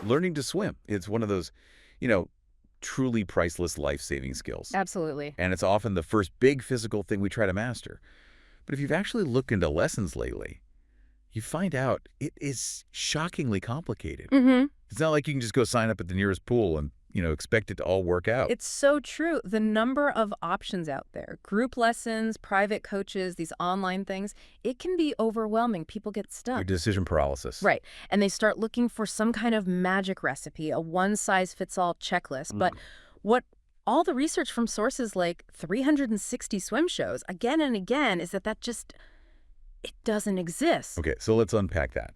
Learning to swim, it's one of those, you know, truly priceless life-saving skills. Absolutely. And it's often the first big physical thing we try to master. But if you've actually looked into lessons lately, you find out it is shockingly complicated. Mm-hmm. It's not like you can just go sign up at the nearest pool and, expect it to all work out. It's so true. The number of options out there, group lessons, private coaches, these online things, it can be overwhelming. People get Or stuck. decision paralysis. Right. And they start looking for some kind of magic recipe, a one-size-fits-all checklist. But what all the research from sources like 360 swim shows again and again is that it doesn't exist. Okay, so let's unpack that.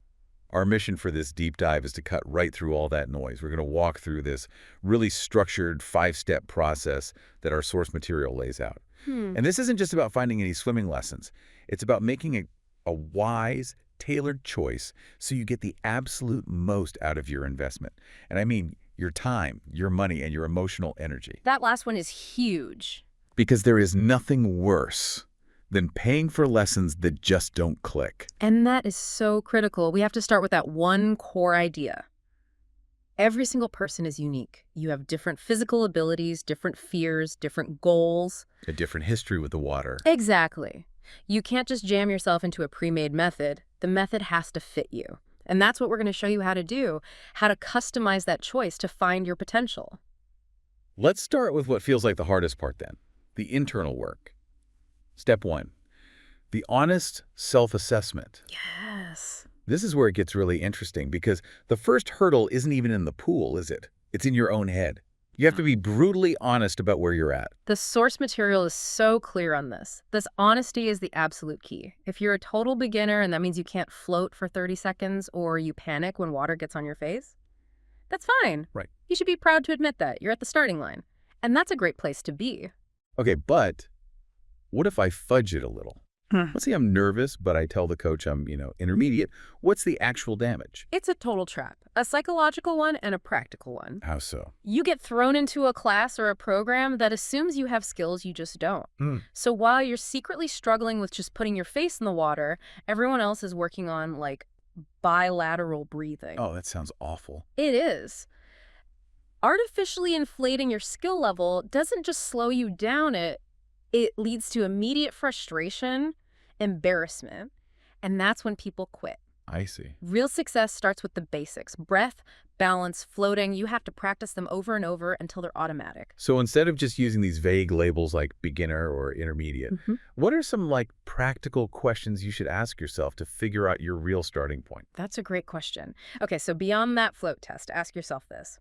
Our mission for this deep dive is to cut right through all that noise. We're going to walk through this really structured 5-step process that our source material lays out. And this isn't just about finding any swimming lessons. It's about making a wise, tailored choice so you get the absolute most out of your investment. And I mean your time, your money, and your emotional energy. That last one is huge. Because there is nothing worse than paying for lessons that just don't click. And that is so critical. We have to start with that one core idea. Every single person is unique. You have different physical abilities, different fears, different goals. A different history with the water. Exactly. You can't just jam yourself into a pre-made method. The method has to fit you. And that's what we're going to show you how to do, how to customize that choice to find your potential. Let's start with what feels like the hardest part then, the internal work. Step 1, the honest self-assessment. Yes. This is where it gets really interesting because the first hurdle isn't even in the pool, is it? It's in your own head. You have to be brutally honest about where you're at. The source material is so clear on this. This honesty is the absolute key. If you're a total beginner and that means you can't float for 30 seconds or you panic when water gets on your face, that's fine. Right. You should be proud to admit that. You're at the starting line. And that's a great place to be. Okay, but what if I fudge it a little? Let's say I'm nervous, but I tell the coach I'm, intermediate. What's the actual damage? It's a total trap, a psychological one and a practical one. How so? You get thrown into a class or a program that assumes you have skills you just don't. So while you're secretly struggling with just putting your face in the water, everyone else is working on, bilateral breathing. Oh, that sounds awful. It is. Artificially inflating your skill level doesn't just slow you down, it leads to immediate frustration, embarrassment, and that's when people quit. I see. Real success starts with the basics. Breath, balance, floating. You have to practice them over and over until they're automatic. So instead of just using these vague labels like beginner or intermediate, what are some practical questions you should ask yourself to figure out your real starting point? That's a great question. Okay, so beyond that float test, ask yourself this.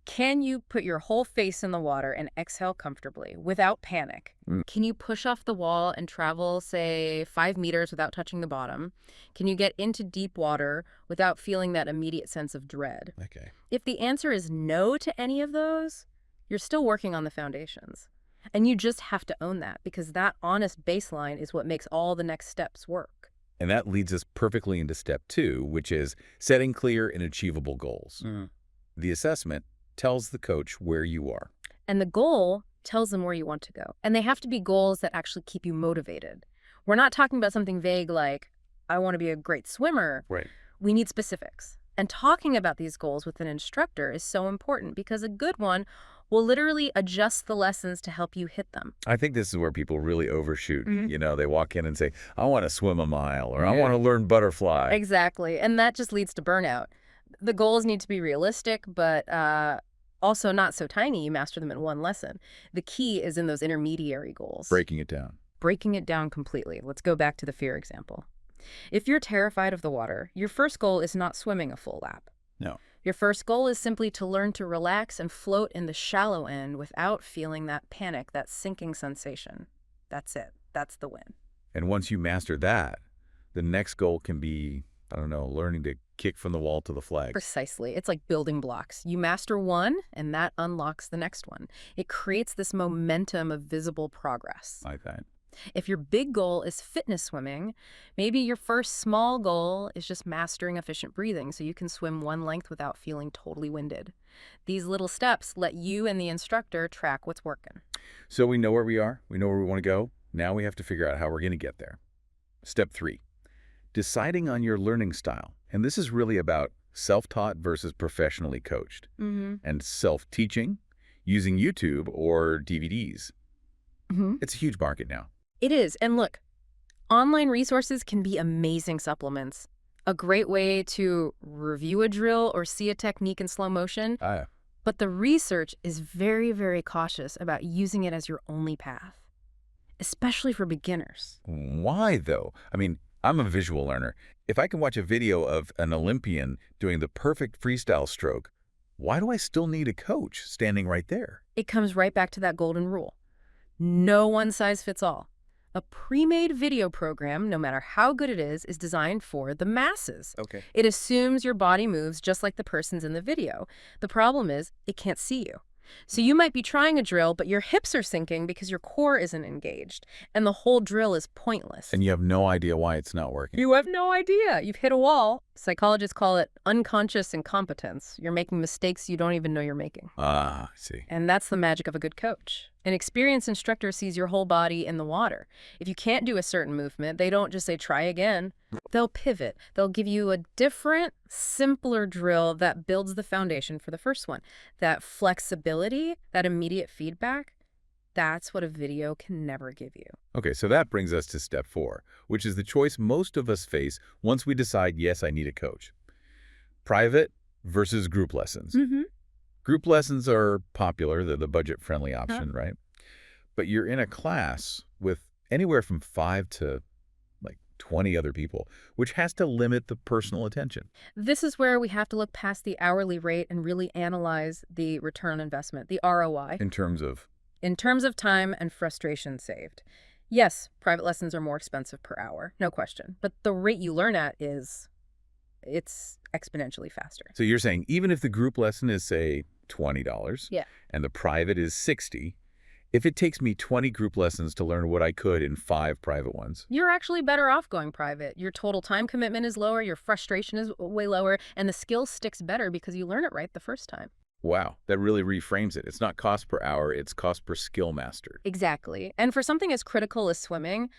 Can you put your whole face in the water and exhale comfortably without panic? Can you push off the wall and travel, say, 5 meters without touching the bottom? Can you get into deep water without feeling that immediate sense of dread? Okay. If the answer is no to any of those, you're still working on the foundations. And you just have to own that because that honest baseline is what makes all the next steps work. And that leads us perfectly into step 2, which is setting clear and achievable goals. The assessment tells the coach where you are. And the goal tells them where you want to go. And they have to be goals that actually keep you motivated. We're not talking about something vague like, I want to be a great swimmer. Right. We need specifics. And talking about these goals with an instructor is so important because a good one will literally adjust the lessons to help you hit them. I think this is where people really overshoot. They walk in and say, I want to swim a mile or I want to learn butterfly. Exactly. And that just leads to burnout. The goals need to be realistic, but also not so tiny you master them in one lesson. The key is in those intermediary goals. Breaking it down. Breaking it down completely. Let's go back to the fear example. If you're terrified of the water, your first goal is not swimming a full lap. No. Your first goal is simply to learn to relax and float in the shallow end without feeling that panic, that sinking sensation. That's it. That's the win. And once you master that, the next goal can be, learning to kick from the wall to the flag. Precisely. It's like building blocks. You master one, and that unlocks the next one. It creates this momentum of visible progress. Like that. If your big goal is fitness swimming, maybe your first small goal is just mastering efficient breathing so you can swim one length without feeling totally winded. These little steps let you and the instructor track what's working. So we know where we are. We know where we want to go. Now we have to figure out how we're going to get there. Step 3, deciding on your learning style. And this is really about self-taught versus professionally coached, Mm-hmm. and self-teaching, using YouTube or DVDs. Mm-hmm. It's a huge market now. It is. And look, online resources can be amazing supplements. A great way to review a drill or see a technique in slow motion. But the research is very, very cautious about using it as your only path, especially for beginners. Why, though? I mean, I'm a visual learner. If I can watch a video of an Olympian doing the perfect freestyle stroke, why do I still need a coach standing right there? It comes right back to that golden rule. No one size fits all. A pre-made video program, no matter how good it is designed for the masses. Okay. It assumes your body moves just like the person's in the video. The problem is, it can't see you. So you might be trying a drill, but your hips are sinking because your core isn't engaged, and the whole drill is pointless. And you have no idea why it's not working. You have no idea. You've hit a wall. Psychologists call it unconscious incompetence. You're making mistakes you don't even know you're making. Ah, I see. And that's the magic of a good coach. An experienced instructor sees your whole body in the water. If you can't do a certain movement, they don't just say, try again. They'll pivot. They'll give you a different, simpler drill that builds the foundation for the first one. That flexibility, that immediate feedback, that's what a video can never give you. Okay, so that brings us to step 4, which is the choice most of us face once we decide, yes, I need a coach. Private versus group lessons. Mm-hmm. Group lessons are popular. They're the budget-friendly option, right? But you're in a class with anywhere from 5 to 20 other people, which has to limit the personal attention. This is where we have to look past the hourly rate and really analyze the return on investment, the ROI. In terms of? In terms of time and frustration saved. Yes, private lessons are more expensive per hour, no question. But the rate you learn at it's exponentially faster. So you're saying even if the group lesson is, say, $20, yeah, and the private is $60, if it takes me 20 group lessons to learn what I could in 5 private ones, you're actually better off going private. Your total time commitment is lower, your frustration is way lower, and the skill sticks better because you learn it right the first time. wow, that really reframes it. It's not cost per hour, it's cost per skill mastered. Exactly. And for something as critical as swimming,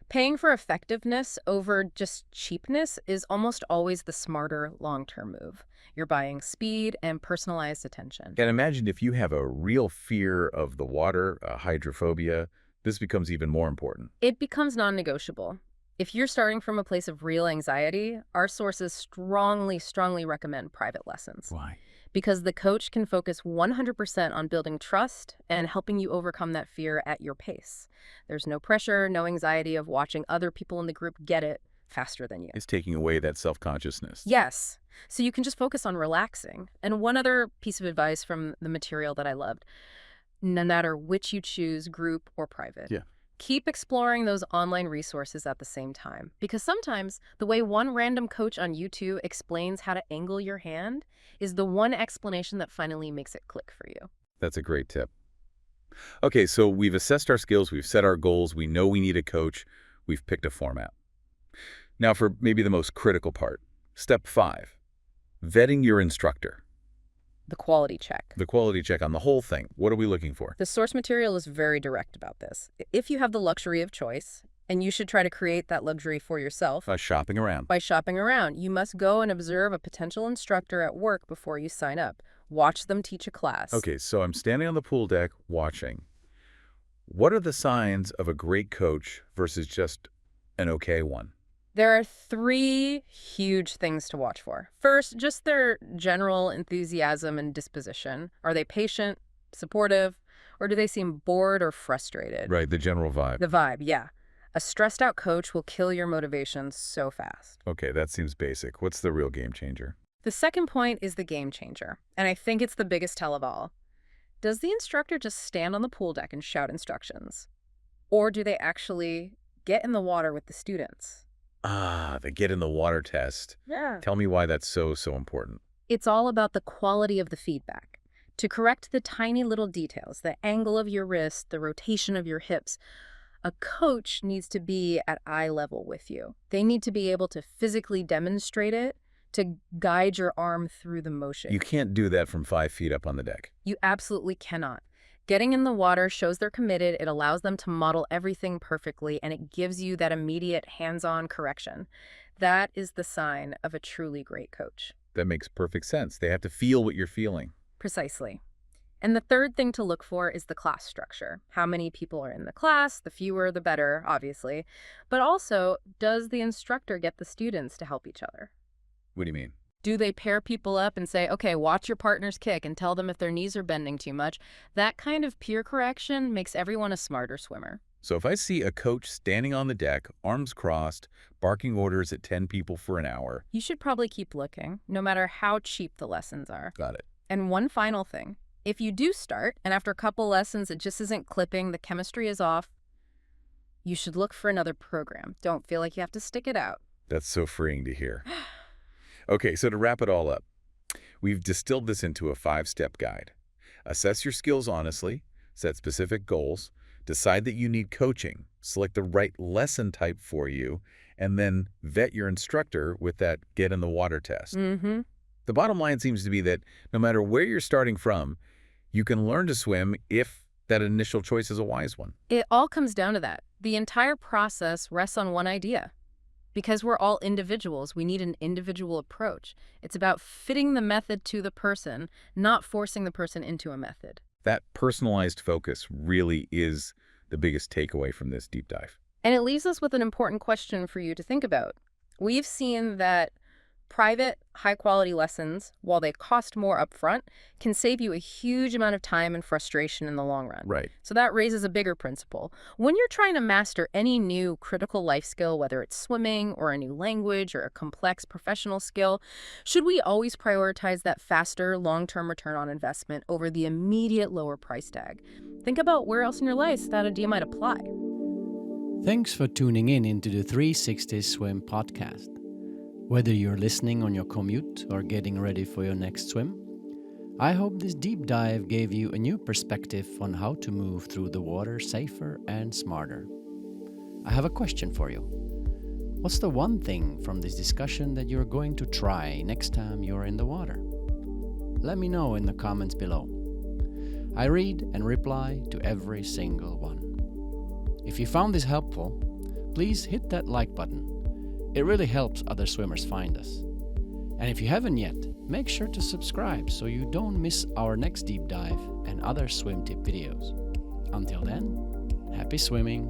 paying for effectiveness over just cheapness is almost always the smarter long-term move. You're buying speed and personalized attention. And imagine if you have a real fear of the water, hydrophobia, this becomes even more important. It becomes non-negotiable. If you're starting from a place of real anxiety, our sources strongly recommend private lessons. Why? Because the coach can focus 100% on building trust and helping you overcome that fear at your pace. There's no pressure, no anxiety of watching other people in the group get it faster than you. It's taking away that self-consciousness. Yes. So you can just focus on relaxing. And one other piece of advice from the material that I loved, no matter which you choose, group or private. Yeah. Keep exploring those online resources at the same time. Because sometimes the way one random coach on YouTube explains how to angle your hand is the one explanation that finally makes it click for you. That's a great tip. Okay, so we've assessed our skills, we've set our goals, we know we need a coach, we've picked a format. Now for maybe the most critical part, step 5, vetting your instructor. The quality check. The quality check on the whole thing. What are we looking for? The source material is very direct about this. If you have the luxury of choice, and you should try to create that luxury for yourself. Shopping around. By shopping around. You must go and observe a potential instructor at work before you sign up. Watch them teach a class. Okay, so I'm standing on the pool deck watching. What are the signs of a great coach versus just an okay one? There are 3 huge things to watch for. First, just their general enthusiasm and disposition. Are they patient, supportive, or do they seem bored or frustrated? Right, the general vibe. The vibe, yeah. A stressed out coach will kill your motivation so fast. Okay, that seems basic. What's the real game changer? The second point is the game changer, and I think it's the biggest tell of all. Does the instructor just stand on the pool deck and shout instructions? Or do they actually get in the water with the students? Ah, the get in the water test. Yeah. Tell me why that's so important. It's all about the quality of the feedback. To correct the tiny little details, the angle of your wrist, the rotation of your hips, a coach needs to be at eye level with you. They need to be able to physically demonstrate it, to guide your arm through the motion. You can't do that from 5 feet up on the deck. You absolutely cannot. Getting in the water shows they're committed, it allows them to model everything perfectly, and it gives you that immediate hands-on correction. That is the sign of a truly great coach. That makes perfect sense. They have to feel what you're feeling. Precisely. And the third thing to look for is the class structure. How many people are in the class? The fewer, the better, obviously. But also, does the instructor get the students to help each other? What do you mean? Do they pair people up and say, okay, watch your partner's kick and tell them if their knees are bending too much? That kind of peer correction makes everyone a smarter swimmer. So if I see a coach standing on the deck, arms crossed, barking orders at 10 people for an hour. You should probably keep looking, no matter how cheap the lessons are. Got it. And one final thing. If you do start, and after a couple lessons it just isn't clipping, the chemistry is off, you should look for another program. Don't feel like you have to stick it out. That's so freeing to hear. Okay, so to wrap it all up, we've distilled this into a 5-step guide. Assess your skills honestly, set specific goals, decide that you need coaching, select the right lesson type for you, and then vet your instructor with that get in the water test. Mm-hmm. The bottom line seems to be that no matter where you're starting from, you can learn to swim if that initial choice is a wise one. It all comes down to that. The entire process rests on one idea. Because we're all individuals, we need an individual approach. It's about fitting the method to the person, not forcing the person into a method. That personalized focus really is the biggest takeaway from this deep dive. And it leaves us with an important question for you to think about. We've seen that private, high-quality lessons, while they cost more upfront, can save you a huge amount of time and frustration in the long run. Right. So that raises a bigger principle. When you're trying to master any new critical life skill, whether it's swimming or a new language or a complex professional skill, should we always prioritize that faster, long-term return on investment over the immediate lower price tag? Think about where else in your life that idea might apply. Thanks for tuning in into the 360 Swim podcast. Whether you're listening on your commute or getting ready for your next swim, I hope this deep dive gave you a new perspective on how to move through the water safer and smarter. I have a question for you. What's the one thing from this discussion that you're going to try next time you're in the water? Let me know in the comments below. I read and reply to every single one. If you found this helpful, please hit that like button. It really helps other swimmers find us. And if you haven't yet, make sure to subscribe so you don't miss our next deep dive and other swim tip videos. Until then, happy swimming!